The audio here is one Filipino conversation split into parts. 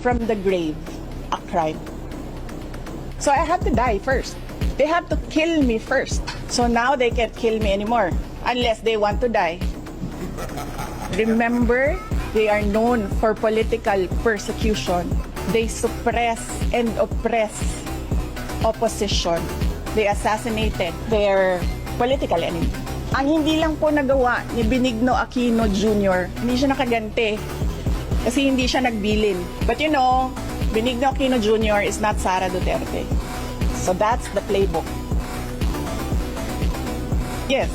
from the grave a crime. So I have to die first. They have to kill me first. So now they can't kill me anymore unless they want to die. Remember, they are known for political persecution. They suppress and oppress opposition. They assassinated their political enemy. Ang hindi lang po nagawa ni Benigno Aquino Jr., hindi siya nakaganti kasi hindi siya nagbilin. But you know, Benigno Aquino Jr. is not Sara Duterte. So that's the playbook. Yes,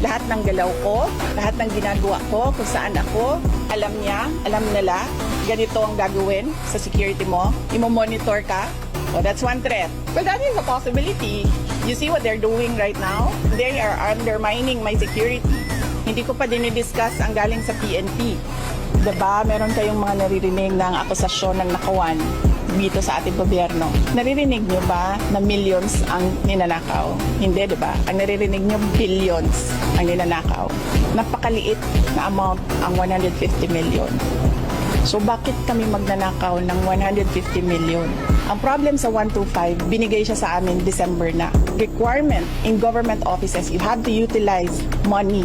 lahat ng galaw ko, lahat ng ginagawa ko, kung saan ako, alam niya, alam nila, ganito ang gagawin sa security mo, imo-monitor ka. So that's one threat. But that is a possibility. You see what they're doing right now? They are undermining my security. Hindi ko pa dinidiscuss ang galing sa PNP. Diba, meron kayong mga naririnig ng akusasyon ng nakawan dito sa ating gobyerno. Naririnig nyo ba na millions ang ninanakaw? Hindi, diba? Ang naririnig nyo, billions ang ninanakaw. Napakaliit na amount ang 150 million. So bakit kami magnanakaw ng 150 million? Ang problem sa 125, binigay siya sa amin December na. Requirement in government offices, you have to utilize money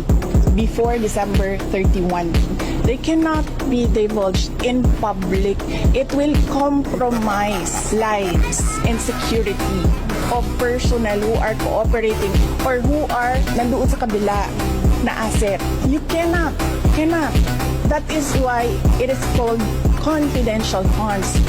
before December 31. They cannot be divulged in public. It will compromise lives and security of personnel who are cooperating or who are nandoon sa kabila na asset. You cannot. That is why it is called confidential funds.